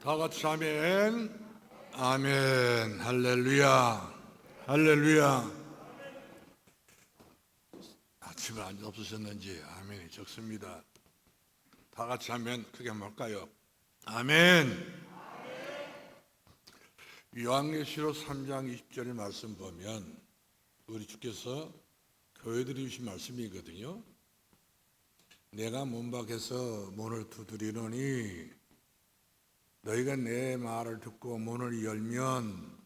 다 같이 아멘. 아멘. 할렐루야. 할렐루야. 아침에 안 없으셨는지 아멘이 적습니다. 다 같이 하면 크게 한번 할까요? 아멘. 요한계시록 3장 20절의 말씀 보면 우리 주께서 교회들이 주신 말씀이거든요. 내가 문 밖에서 문을 두드리노니 너희가 내 말을 듣고 문을 열면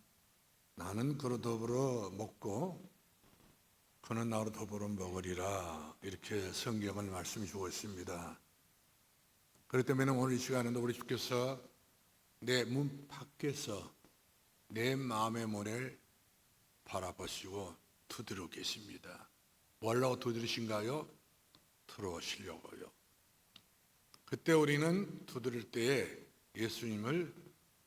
나는 그로 더불어 먹고 그는 나로 더불어 먹으리라. 이렇게 성경을 말씀해 주고 있습니다. 그렇기 때문에 오늘 이 시간에도 우리 주께서 내 문 밖에서 내 마음의 문을 바라보시고 두드리고 계십니다. 뭐라고 두드리신가요? 들어오시려고요. 그때 우리는 두드릴 때에 예수님을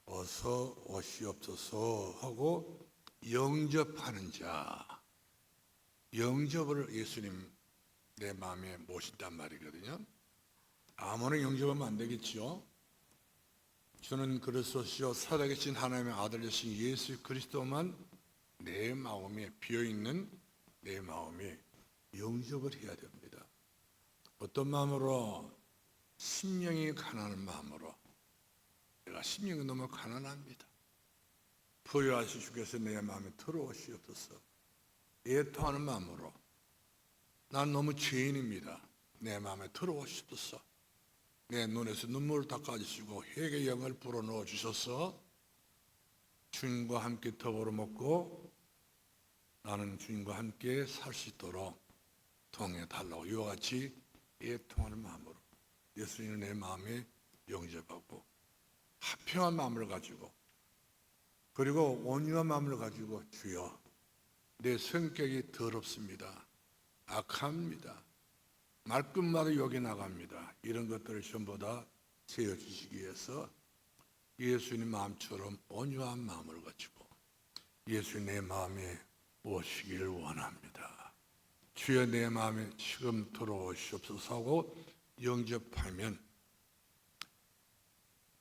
어서 오시옵소서 하고 영접하는 자, 영접을 예수님 내 마음에 모신단 말이거든요. 아무나 영접하면 안 되겠지요. 저는 그리스도시요 살아계신 하나님의 아들 되신 예수 그리스도만 내 마음에 비어있는 내 마음에 영접을 해야 됩니다. 어떤 마음으로? 심령이 가난한 마음으로. 내가 심령이 너무 가난합니다. 부여하시 주께서 내 마음에 들어오시옵소서. 애통하는 마음으로. 난 너무 죄인입니다. 내 마음에 들어오시옵소서. 내 눈에서 눈물을 닦아주시고 회개의 영을 불어넣어 주셔서 주님과 함께 더불어 먹고 나는 주님과 함께 살 수 있도록 통해 달라고 이와 같이 애통하는 마음으로 예수님을 내 마음에 영접하고 화평한 마음을 가지고 그리고 온유한 마음을 가지고 주여 내 성격이 더럽습니다. 악합니다. 말끝마다 욕이 나갑니다. 이런 것들을 전부 다 세워주시기 위해서 예수님 마음처럼 온유한 마음을 가지고 예수님 내 마음에 오시기를 원합니다. 주여 내 마음에 지금 들어오시옵소서 하고 영접하면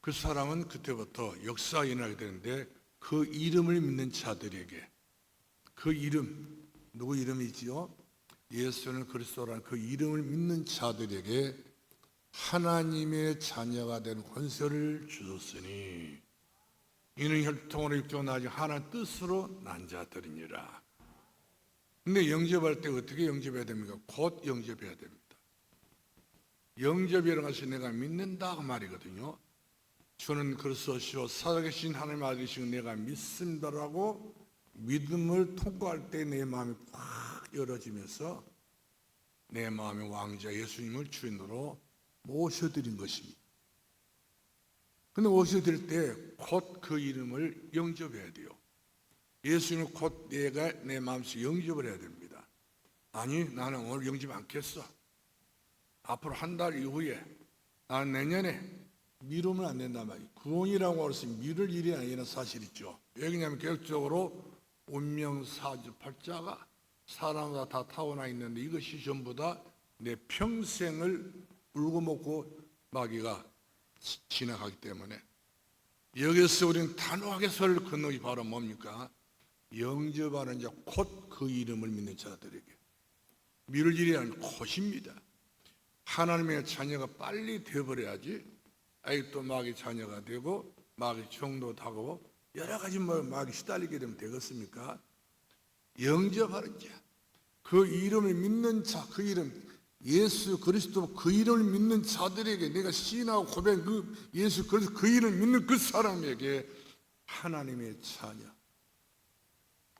그 사람은 그때부터 역사가 일어나게 되는데 그 이름을 믿는 자들에게 그 이름, 누구 이름이지요? 예수는 그리스도라는 그 이름을 믿는 자들에게 하나님의 자녀가 된 권세를 주셨으니 이는 혈통으로 육정하지 하나님 뜻으로 난 자들이니라. 근데 영접할 때 어떻게 영접해야 됩니까? 곧 영접해야 됩니다. 영접이라는 것이 내가 믿는다 그 말이거든요. 주는 그리스도시요 살아계신 하나님의 아들이시고 내가 믿습니다라고 믿음을 통과할 때 내 마음이 꽉 열어지면서 내 마음의 왕자 예수님을 주인으로 모셔드린 것입니다. 근데 모셔드릴 때 곧 그 이름을 영접해야 돼요. 예수님을 곧 내가 내 마음속에 영접을 해야 됩니다. 아니 나는 오늘 영접 않겠어. 앞으로 한 달 이후에 나는 내년에 미루면 안 된단 말이에요. 구원이라고 해서 미룰 일이 아니라는 사실이죠. 왜냐하면 계획적으로 운명사주팔자가 사람마다 다 타고나 있는데 이것이 전부 다 내 평생을 울고 먹고 마귀가 지나가기 때문에 여기서 우리는 단호하게 설 건너기 바로 뭡니까? 영접하는 자 곧 그 이름을 믿는 자들에게 미룰 일이 아니라 곧입니다. 하나님의 자녀가 빨리 되어버려야지 아직도 마귀 자녀가 되고 마귀 종도하고 여러 가지 마귀 시달리게 되면 되겠습니까? 영접하는 자, 그 이름을 믿는 자, 그 이름 예수 그리스도 그 이름을 믿는 자들에게 내가 시인하고 고백 그 예수 그리스도 그 이름을 믿는 그 사람에게 하나님의 자녀,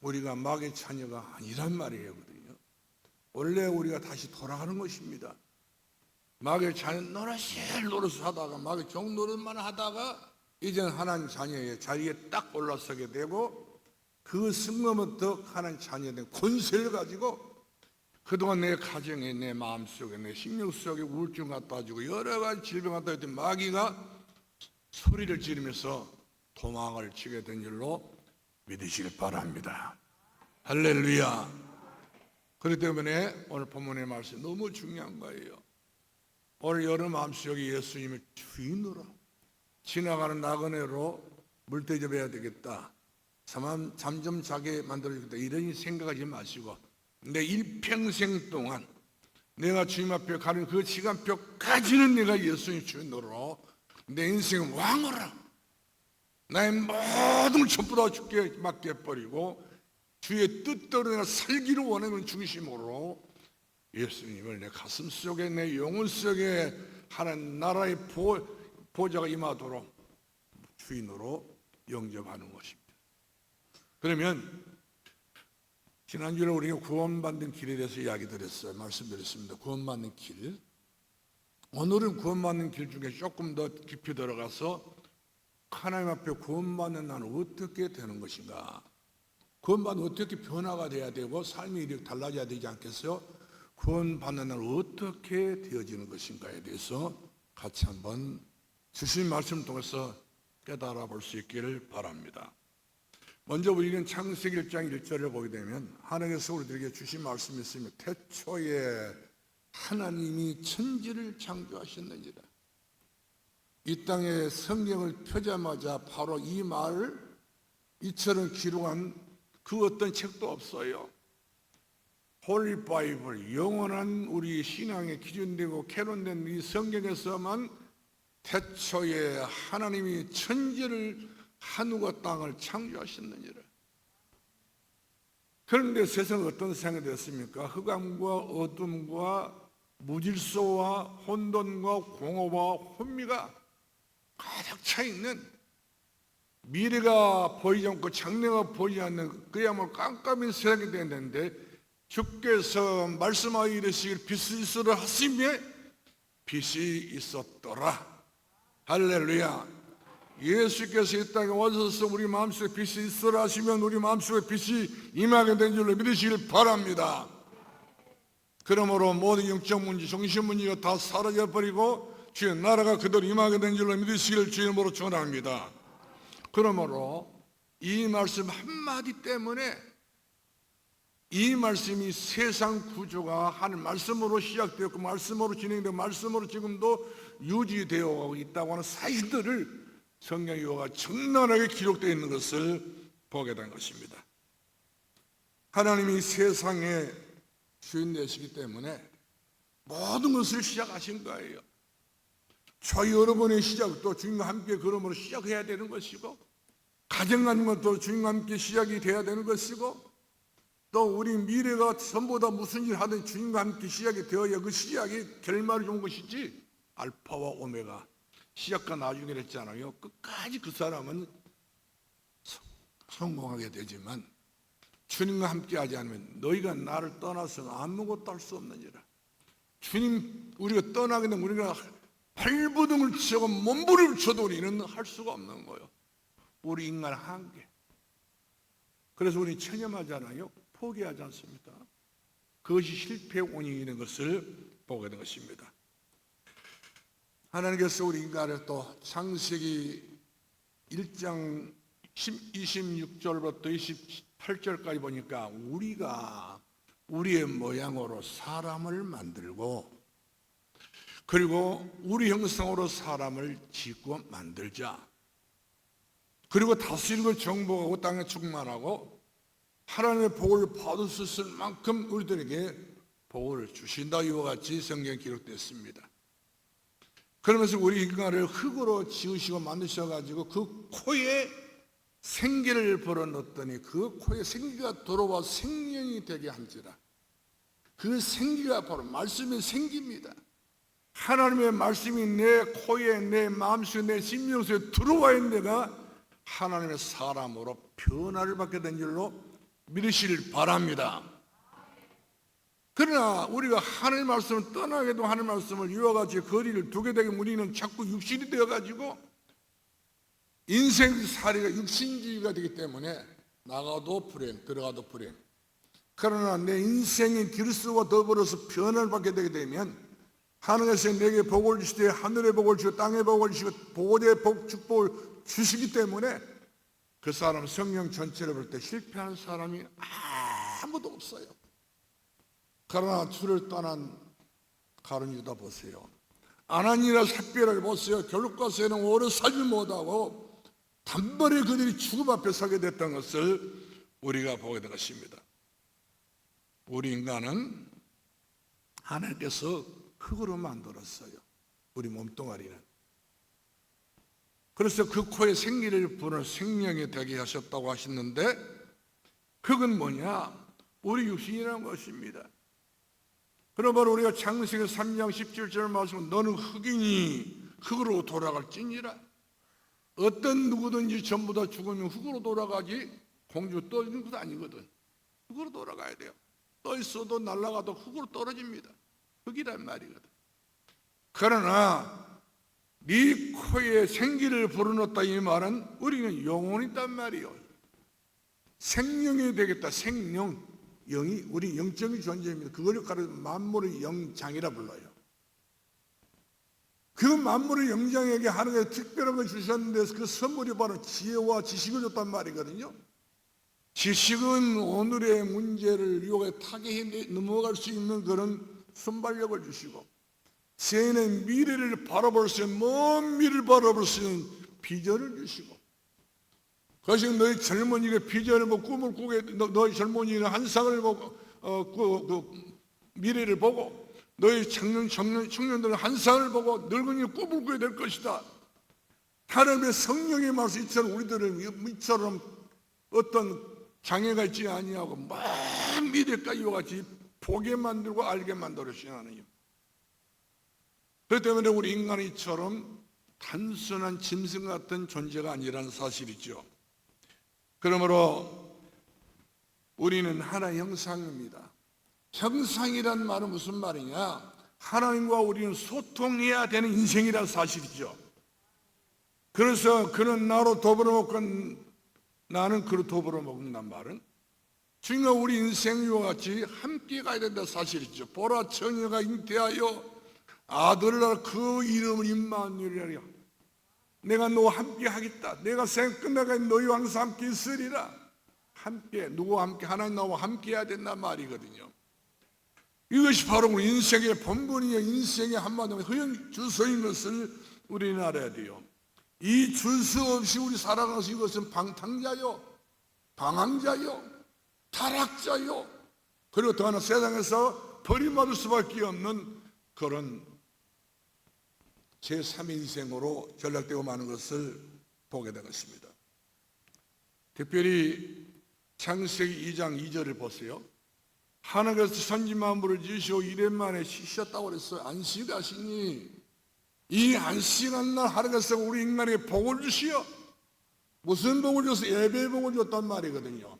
우리가 마귀의 자녀가 아니란 말이에요. 원래 우리가 다시 돌아가는 것입니다. 마귀의 자녀 노릇을 하다가 마귀 종 노릇만 하다가 이제는 하나님 자녀의 자리에 딱 올라서게 되고 그 순간부터 하나님 자녀에 대한 권세를 가지고 그동안 내 가정에 내 마음속에 내 심령 속에 우울증 갖다 주고 여러 가지 질병 갖다 했더니 마귀가 소리를 지르면서 도망을 치게 된 줄로 믿으시길 바랍니다. 할렐루야. 그렇기 때문에 오늘 본문의 말씀이 너무 중요한 거예요. 오늘 여러분 마음속에 예수님을 주인으로 지나가는 나그네로 물 대접해야 되겠다. 잠 좀 자게 만들어주겠다. 이런 생각하지 마시고 내 일평생 동안 내가 주님 앞에 가는 그 시간표까지는 내가 예수님 주인으로 내 인생 왕으로 나의 모든 걸 전부 다 주께 맡겨버리고 주의 뜻대로 내가 살기를 원하는 중심으로 예수님을 내 가슴 속에 내 영혼 속에 하나님 나라의 보좌가 임하도록 주인으로 영접하는 것입니다. 그러면 지난주에 우리가 구원받는 길에 대해서 이야기 드렸어요. 말씀드렸습니다. 구원받는 길. 오늘은 구원받는 길 중에 조금 더 깊이 들어가서 하나님 앞에 구원받는 나는 어떻게 되는 것인가, 구원받는 어떻게 변화가 돼야 되고 삶이 이렇게 달라져야 되지 않겠어요? 구원받는 나는 어떻게 되어지는 것인가에 대해서 같이 한번 주신 말씀을 통해서 깨달아 볼 수 있기를 바랍니다. 먼저 우리는 창세기 1장 1절을 보게 되면 하나님께서 우리들에게 주신 말씀이 있습니다. 태초에 하나님이 천지를 창조하셨느니라. 이 땅에 성경을 펴자마자 바로 이 말을 이처럼 기록한 그 어떤 책도 없어요. 홀리 바이블, 영원한 우리 신앙의 기준되고 캐논된 이 성경에서만 태초에 하나님이 천지를 하늘과 땅을 창조하셨느니라. 그런데 세상은 어떤 세상이 되었습니까? 흑암과 어둠과 무질서와 혼돈과 공허와 혼미가 가득 차 있는, 미래가 보이지 않고 장래가 보이지 않는 그야말로 깜깜한 세상이 되었는데 주께서 말씀하여 이르시길 빛이 있으라 하시며 빛이 있었더라. 할렐루야. 예수께서 이 땅에 오셔서 우리 마음속에 빛이 있으라 하시면 우리 마음속에 빛이 임하게 된 줄로 믿으시길 바랍니다. 그러므로 모든 영적 문제, 정신 문제가 다 사라져버리고 주의 나라가 그대로 임하게 된 줄로 믿으시길 주님으로 축원합니다. 그러므로 이 말씀 한마디 때문에 이 말씀이 세상 구조가 하는 말씀으로 시작되었고 말씀으로 진행되고 말씀으로 지금도 유지되어 있다고 하는 사실들을 성경 유화가 적나라하게 기록되어 있는 것을 보게 된 것입니다. 하나님이 세상의 주인 되시기 때문에 모든 것을 시작하신 거예요. 저희 여러분의 시작도 주님과 함께 그러므로 시작해야 되는 것이고, 가정 같은 것도 주님과 함께 시작이 돼야 되는 것이고, 또 우리 미래가 전부 다 무슨 일 하든 주님과 함께 시작이 되어야 그 시작이 결말이 좋은 것이지, 알파와 오메가 시작과 나중에 했잖아요. 끝까지 그 사람은 성공하게 되지만 주님과 함께 하지 않으면 너희가 나를 떠나서 아무것도 할 수 없느니라. 주님 우리가 떠나게 되면 우리가 발버둥을 치고 몸부림을 쳐도 우리는 할 수가 없는 거예요. 우리 인간 한계. 그래서 우리 체념하잖아요. 포기하지 않습니다. 그것이 실패의 원인이 되는 것을 보게 된 것입니다. 하나님께서 우리 인간을 또 창세기 1장 26절부터 28절까지 보니까 우리가 우리의 모양으로 사람을 만들고 그리고 우리 형상으로 사람을 짓고 만들자. 그리고 다스리고 정복하고 땅에 충만하고 하나님의 복을 받을 수 있을 만큼 우리들에게 복을 주신다. 이와 같이 성경에 기록됐습니다. 그러면서 우리 인간을 흙으로 지으시고 만드셔가지고 그 코에 생기를 불어넣었더니 그 코에 생기가 들어와 생명이 되게 한지라. 그 생기가 바로 말씀의 생기입니다. 하나님의 말씀이 내 코에 내 마음속에 내 심령속에 들어와 있는 데가 하나님의 사람으로 변화를 받게 된 줄로 믿으시길 바랍니다. 그러나 우리가 하나님의 말씀을 떠나게도 하나님의 말씀을 이와 같이 거리를 두게 되면 우리는 자꾸 육신이 되어가지고 인생살이가 육신주의가 되기 때문에 나가도 불행, 들어가도 불행. 그러나 내 인생이 그리스도와 더불어서 변화를 받게 되게 되면 하나님께서 내게 복을 주시되 하늘의 복을 주시고 땅의 복을 주시고 보호대의 복, 축복을 주시기 때문에 그 사람 성령 전체를 볼 때 실패하는 사람이 아무도 없어요. 그러나 주를 떠난 가룟 유다 보세요. 아나니라 삽비라를 보세요. 결국가서는 오래 살지 못하고 단번에 그들이 죽음 앞에 서게 됐던 것을 우리가 보게 된 것입니다. 우리 인간은 하나님께서 흙으로 만들었어요. 우리 몸뚱아리는. 그래서 그 코에 생기를 부는 생명이 되게 하셨다고 하셨는데, 흙은 뭐냐? 우리 육신이라는 것입니다. 그러므로 우리가 창세기 3장 17절 말씀은 너는 흙이니 흙으로 돌아갈지니라. 어떤 누구든지 전부 다 죽으면 흙으로 돌아가지 공주 떠 있는 것도 아니거든. 흙으로 돌아가야 돼요. 떠 있어도 날아가도 흙으로 떨어집니다. 흙이란 말이거든. 그러나 네 코에 생기를 불어넣었다 이 말은 우리는 영혼이 있단 말이에요. 생명이 되겠다. 생명. 영이 우리 영적인 존재입니다. 그걸 가르쳐 만물의 영장이라 불러요. 그 만물의 영장에게 하나님께서 특별한 걸 주셨는데 그 선물이 바로 지혜와 지식을 줬단 말이거든요. 지식은 오늘의 문제를 유혹에 타개해 넘어갈 수 있는 그런 순발력을 주시고, 지혜는 미래를 바라볼 수 있는, 먼 미래를 바라볼 수 있는 비전을 주시고, 그것이 너희 젊은이가 비전을 보고 꿈을 꾸게, 너희 젊은이는 환상을 보고 미래를 보고, 너희 청년들은 환상을 보고 늙은이는 꿈을 꾸게 될 것이다. 하나님의 성령의 말씀 이처럼 우리들은 이처럼 어떤 장애가 있지 아니하고 먼 미래까지 이와 같이 보게 만들고 알게 만들어주신 하나님. 그렇기 때문에 우리 인간은 이처럼 단순한 짐승 같은 존재가 아니라는 사실이죠. 그러므로 우리는 하나의 형상입니다. 형상이란 말은 무슨 말이냐? 하나님과 우리는 소통해야 되는 인생이라는 사실이죠. 그래서 그는 나로 더불어 먹고 나는 그로 더불어 먹는단 말은 주님과 우리 인생과 같이 함께 가야 된다는 사실이죠. 보라 처녀가 잉태하여 아들을 낳아 그 이름을 임마누엘이라. 내가 너와 함께 하겠다. 내가 생애 끝나가 너희와 항상 함께 있으리라. 함께, 누구와 함께? 하나님 나와 함께 해야 된단 말이거든요. 이것이 바로 우리 인생의 본분이요, 인생의 한마디로 허영 주소인 것을 우리는 알아야 돼요. 이 주소 없이 우리 살아가는 이것은 방탕자요, 방황자요, 타락자요, 그리고 더 하나 세상에서 버림받을 수밖에 없는 그런 제3의 인생으로 전락되고 마는 것을 보게 된 것입니다. 특별히 창세기 2장 2절을 보세요. 하나님께서 천지만물을 지으시고 1일 만에 쉬셨다고 그랬어요. 안식하시니 이 안식한 날 하나님께서 우리 인간에게 복을 주시어. 무슨 복을 줘서? 예배의 복을 줬단 말이거든요.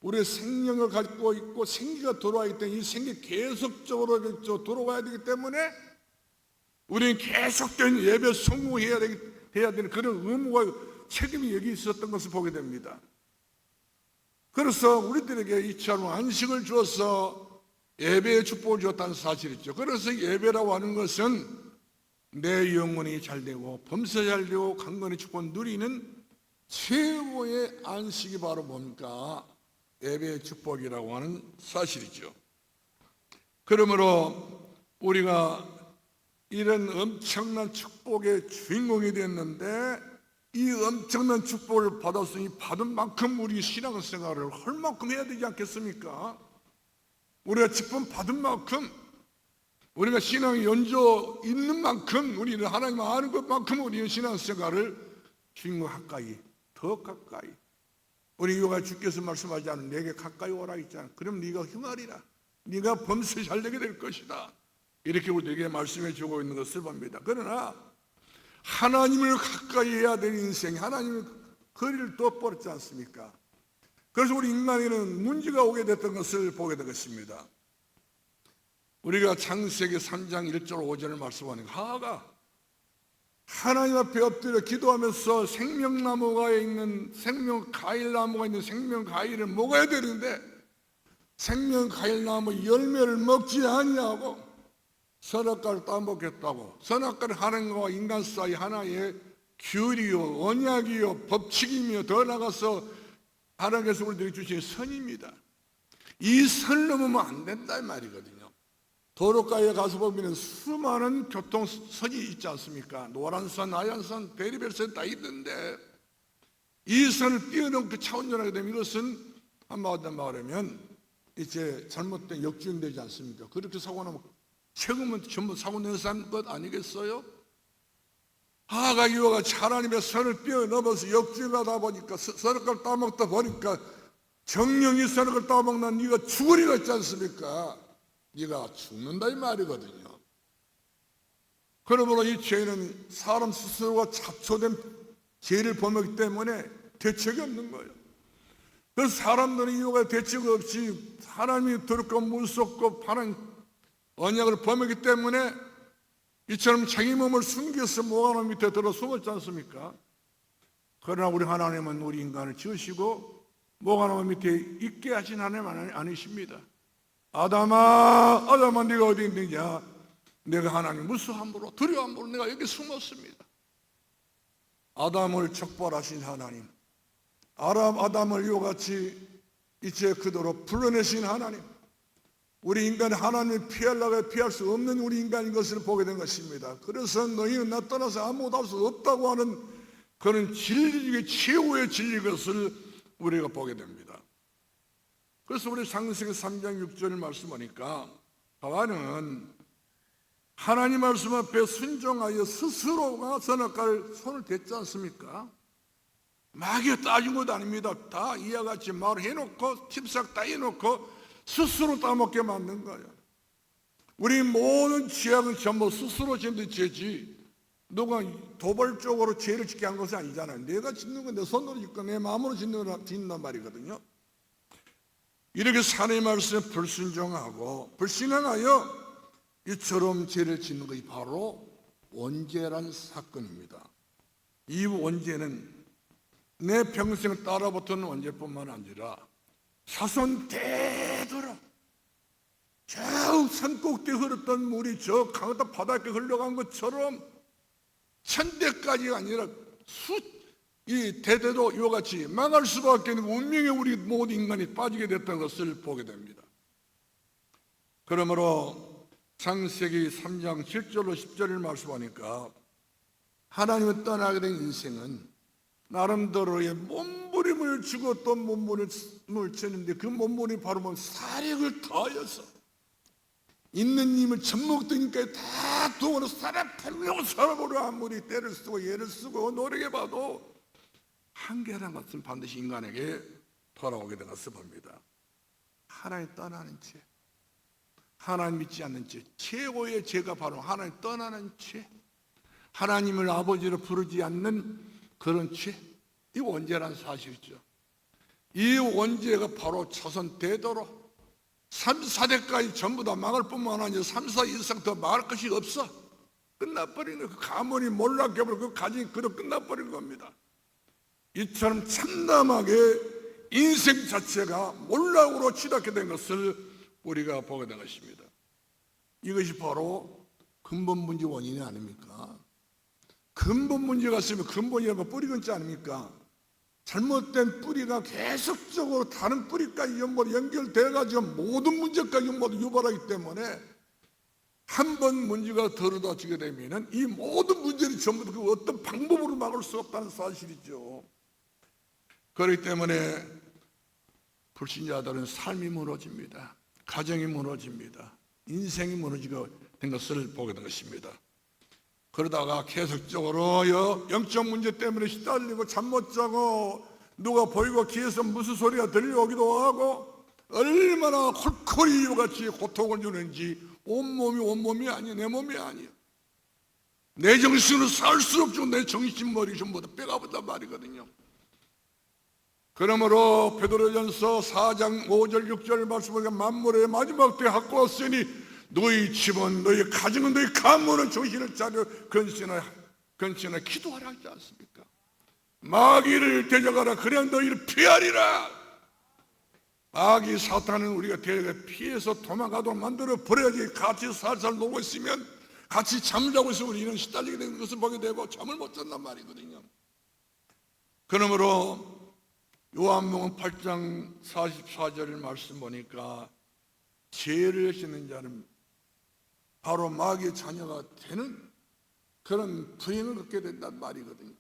우리의 생명을 갖고 있고 생기가 돌아가기 때문에 이 생기 계속적으로 돌아가야 되기 때문에 우리는 계속된 예배 성공해야 되는 그런 의무와 책임이 여기 있었던 것을 보게 됩니다. 그래서 우리들에게 이처럼 안식을 주어서 예배의 축복을 주었다는 사실이죠. 그래서 예배라고 하는 것은 내 영혼이 잘되고 범사 잘되고 강건의 축복을 누리는 최고의 안식이 바로 뭡니까? 예배의 축복이라고 하는 사실이죠. 그러므로 우리가 이런 엄청난 축복의 주인공이 됐는데 이 엄청난 축복을 받았으니 받은 만큼 우리 신앙생활을 할 만큼 해야 되지 않겠습니까? 우리가 직분 받은 만큼, 우리가 신앙의 연조 있는 만큼, 우리는 하나님 아는 것만큼 우리는 신앙생활을 주인공 가까이, 더 가까이. 우리 요가 주께서 말씀하지 않은 내게 가까이 오라 있잖아. 그럼 네가 흥하리라. 네가 범사 잘되게 될 것이다. 이렇게 우리에게 말씀해 주고 있는 것을 봅니다. 그러나 하나님을 가까이 해야 되는 인생, 하나님의 거리를 둬버렸지 않습니까? 그래서 우리 인간에는 문제가 오게 됐던 것을 보게 된 것입니다. 우리가 창세기 3장 1절 5절을 말씀하는 하하가 하나님 앞에 엎드려 기도하면서 생명나무가 있는 생명과일나무가 있는 생명과일을 먹어야 되는데 생명과일나무 열매를 먹지 아니하고 선악과를 따먹겠다고. 선악과는 하나님과 인간 사이 하나의 규리요, 언약이요, 법칙이며 더 나가서 하나님께서 우리들에게 주신 선입니다. 이 선을 넘으면 안 된다 이 말이거든요. 도로가에 가서 보면 수많은 교통선이 있지 않습니까? 노란선, 하얀선, 베리벨선 다 있는데 이 선을 뛰어넘고 차 운전하게 되면 이것은 한마디로 말하면 이제 잘못된 역주행되지 않습니까? 그렇게 사고 나면 책임은 전부 사고 낸 사람 것 아니겠어요? 하가 이와 같이 하나님의 선을 뛰어넘어서 역주행하다 보니까 선악을 따먹다 보니까 정령이 선악을 따먹는 네가 죽으리가 있지 않습니까? 네가 죽는다 이 말이거든요. 그러므로 이 죄는 사람 스스로가 잡초된 죄를 범하기 때문에 대책이 없는 거예요. 그래서 사람들은 이유가 대책 없이 하나님이 더럽고 무섭고 파란 언약을 범하기 때문에 이처럼 자기 몸을 숨겨서 모가나 밑에 들어 숨었지 않습니까? 그러나 우리 하나님은 우리 인간을 지으시고 모가나 밑에 있게 하신 하나님 아니십니다. 아담아, 아담아 네가 어디 있느냐? 내가 하나님 무수함으로 두려움으로 내가 여기 숨었습니다. 아담을 척벌하신 하나님, 아담을 이와같이 이제 그대로 불러내신 하나님, 우리 인간이 하나님을 피하려고 피할 수 없는 우리 인간인 것을 보게 된 것입니다. 그래서 너희는 나 떠나서 아무것도 할 수 없다고 하는 그런 진리 중에 최후의 진리 것을 우리가 보게 됩니다. 그래서 우리 창세기 3장 6절 말씀하니까 하와는 하나님 말씀 앞에 순종하여 스스로가 선악과를 손을 댔지 않습니까? 마귀가 따진 것도 아닙니다. 다 이와 같이 말해놓고 칩싹 다 해놓고 스스로 따먹게 만든 거예요. 우리 모든 죄악은 전부 스스로 짓는 죄지 누가 도발적으로 죄를 짓게 한 것이 아니잖아요. 내가 짓는 건 내 손으로 짓고 내 마음으로 짓는단 말이거든요. 이렇게 하나님의 말씀에 불순종하고 불신앙하여 이처럼 죄를 짓는 것이 바로 원죄란 사건입니다. 이 원죄는 내 평생을 따라붙은 원죄뿐만 아니라 자손 대대로 저 산꼭대에 흘렀던 물이 저 강하다 바닷가에 흘러간 것처럼 천대까지가 아니라 이 대대도 이와 같이 망할 수밖에 없는 운명에 우리 모든 인간이 빠지게 됐다는 것을 보게 됩니다. 그러므로 창세기 3장 7절로 10절을 말씀하니까 하나님을 떠나게 된 인생은 나름대로의 몸부림을 주고 또 몸부림을 쳤는데 그 몸부림이 바로 뭐 사력을 더하여서 있는 힘을 젖먹더니까 다 두고는 살아보려고 살아보려 아무리 때를 쓰고 예를 쓰고 노력해봐도 한계라는 것은 반드시 인간에게 돌아오게 된 것을 봅니다. 하나님 떠나는 죄, 하나님 믿지 않는 죄, 최고의 죄가 바로 하나님 떠나는 죄, 하나님을 아버지로 부르지 않는 그런 죄, 이 원죄라는 사실이죠. 이 원죄가 바로 자손 대대로 3, 4대까지 전부 다 망할 뿐만 아니라 3, 4 이상 더 망할 것이 없어. 끝나버린 거예요. 그 가문이 몰락해버리고 그 가정이 그대로 끝나버린 겁니다. 이처럼 참담하게 인생 자체가 몰락으로 치닫게 된 것을 우리가 보게 된 것입니다. 이것이 바로 근본 문제 원인이 아닙니까? 근본 문제가 있으면 근본이라고 뿌리 근자 아닙니까? 잘못된 뿌리가 계속적으로 다른 뿌리까지 연결돼가지고 모든 문제까지 모두 유발하기 때문에 한 번 문제가 들어다지게 되면 이 모든 문제를 전부 그 어떤 방법으로 막을 수 없다는 사실이죠. 그렇기 때문에 불신자들은 삶이 무너집니다. 가정이 무너집니다. 인생이 무너지게 된 것을 보게 된 것입니다. 그러다가 계속적으로 영적 문제 때문에 시달리고 잠 못 자고 누가 보이고 귀에서 무슨 소리가 들려오기도 하고 얼마나 콜콜이 같이 고통을 주는지 온몸이 아니에요. 내 몸이 아니에요. 내 정신으로 살 수 없죠. 내 정신 머리 전부 다 뼈가 붙단 말이거든요. 그러므로 베드로전서 4장 5절 6절 말씀을 만물의 마지막 때에 갖고 왔으니 너희 집은 너희 가정은 너희 가문은 정신을 차려 근신하여 기도하라 하지 않습니까? 마귀를 대적하라 그래야 너희를 피하리라. 마귀 사탄은 우리가 피해서 도망가도록 만들어 버려야지. 같이 살살 놀고 있으면 같이 잠을 자고 있으면 우리는 시달리게 되는 것을 보게 되고 잠을 못 잔단 말이거든요. 그러므로 요한복음 8장 44절 말씀 보니까 죄를 짓는 자는 바로 마귀의 자녀가 되는 그런 불행을 겪게 된단 말이거든요.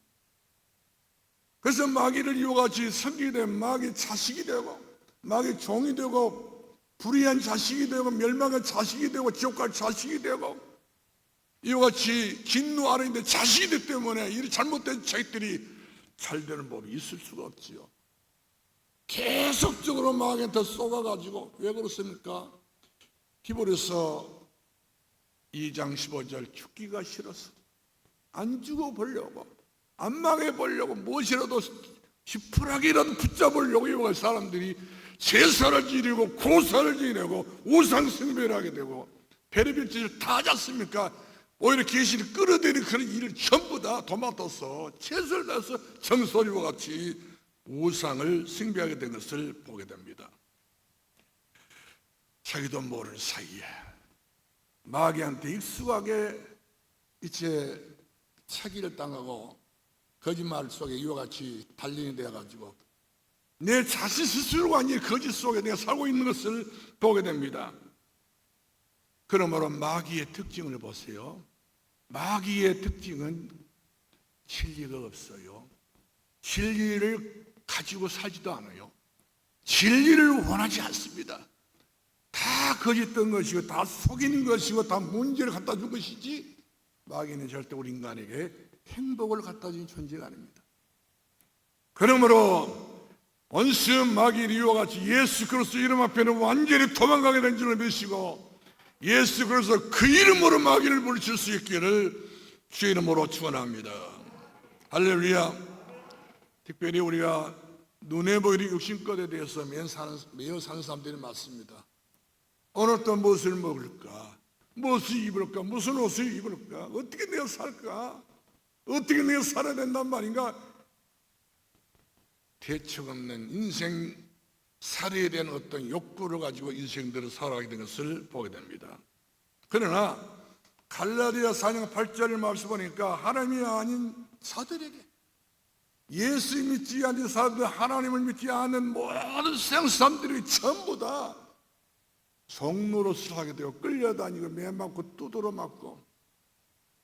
그래서 마귀를 이와 같이 섬기게 되면 마귀의 자식이 되고 마귀의 종이 되고 불의한 자식이 되고 멸망의 자식이 되고 지옥 갈 자식이 되고 이와 같이 진노 아래 있는데 자식이 되기 때문에 이 잘못된 자식들이 잘 되는 법이 있을 수가 없지요. 계속적으로 마귀한테 쏘가가지고 왜 그렇습니까? 히브리서 2장 15절 죽기가 싫어서 안 죽어보려고 안 망해보려고 무엇이라도 지푸라기라도 붙잡으려고 이와 사람들이 제사를 지르고 고사를 지내고 우상 숭배를 하게 되고 별의별 짓을 다 하지 않습니까? 오히려 귀신이 끌어들이는 그런 일을 전부 다 도맡아서 최선을 다해서 정소리와 같이 우상을 숭배하게 된 것을 보게 됩니다. 자기도 모르는 사이에 마귀한테 익숙하게 이제 차기를 당하고 거짓말 속에 이와 같이 단련이 되어가지고 내 자신 스스로가 아닌 거짓 속에 내가 살고 있는 것을 보게 됩니다. 그러므로 마귀의 특징을 보세요. 마귀의 특징은 진리가 없어요. 진리를 가지고 살지도 않아요. 진리를 원하지 않습니다. 다 거짓된 것이고 다 속이는 것이고 다 문제를 갖다 준 것이지 마귀는 절대 우리 인간에게 행복을 갖다 준 존재가 아닙니다. 그러므로 원수 마귀 이와 같이 예수 그리스도 이름 앞에는 완전히 도망가게 된 줄을 믿으시고 예수 그리스도 그 이름으로 마귀를 물리칠 수 있기를 주의 이름으로 축원합니다. 할렐루야. 특별히 우리가 눈에 보이는 육신것에 대해서 매여 사는 사람들이 많습니다. 오늘 또 무엇을 먹을까? 무엇을 입을까? 무슨 옷을 입을까? 어떻게 내가 살까? 어떻게 내가 살아야 된단 말인가? 대책 없는 인생 살아야 되는 어떤 욕구를 가지고 인생들을 살아가게 된 것을 보게 됩니다. 그러나 갈라디아 4장 8절을 말씀 보니까 하나님이 아닌 자들에게 예수 믿지 않는 사람들 하나님을 믿지 않는 모든 세상 사람들이 전부 다 종로로서 하게 되고 끌려다니고 매맞고 두드러 맞고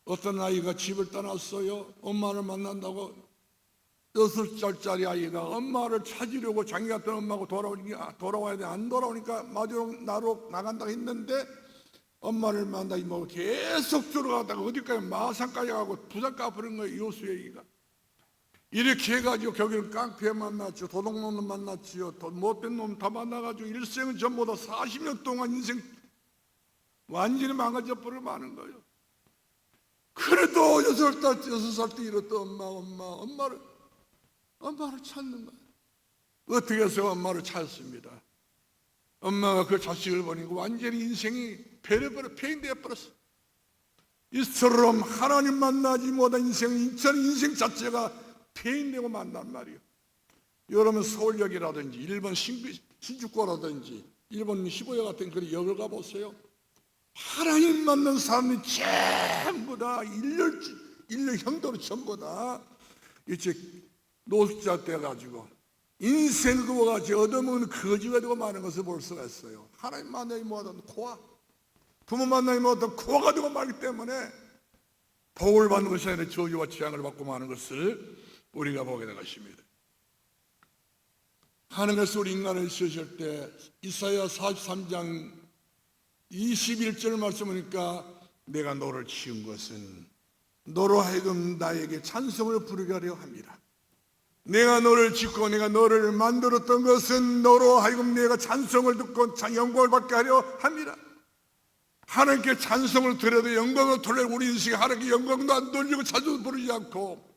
어떤 아이가 집을 떠났어요. 엄마를 만난다고 6살짜리 아이가 엄마를 찾으려고 자기 같은 엄마하고 돌아와야 돼. 안 돌아오니까 마지막 나로 나간다고 했는데 엄마를 만나기 뭐 계속 들어가다가 어디까지 마산까지 가고 부산까지 부른 거예요. 요수의 얘기가 이렇게 해가지고 거기는 깡패 만났죠. 도둑놈 만났죠. 못된 놈 다 만나가지고 일생은 전부 다 40년 동안 인생 완전히 망가져 버리고 마는 거예요. 그래도 6살 때 이랬던 엄마를 찾는 거예요. 어떻게 해서 엄마를 찾았습니다. 엄마가 그 자식을 보니까 완전히 인생이 폐인되어 버렸어. 이처럼 하나님 만나지 못한 인생 자체가 폐인되고 만난 말이에요. 여러분 서울역이라든지 일본 신주쿠라든지 일본 시부야 같은 그런 역을 가보세요. 하나님 만난 사람이 전부 다 일렬형도로 전부 다 이제 노숙자 돼가지고 인생을 그거같이 얻어먹는 거지가 되고 마는 것을 볼 수가 있어요. 하나님 만나지 못한 코와 부모 만나지 못한 코가 되고 말기 때문에 복을 받는 것이 아니라 저주와 재앙을 받고 마는 것을 우리가 보게 된 것입니다. 하나님께서 우리 인간을 지으실 때 이사야 43장 21절 말씀하니까 내가 너를 지은 것은 너로 하여금 나에게 찬송을 부르게 하려 합니다. 내가 너를 짓고 내가 너를 만들었던 것은 너로 하여금 내가 찬송을 듣고 영광을 받게 하려 합니다. 하나님께 찬송을 드려도 영광을 돌리고 우리 인생에 하나님께 영광도 안 돌리고 찬송도 부르지 않고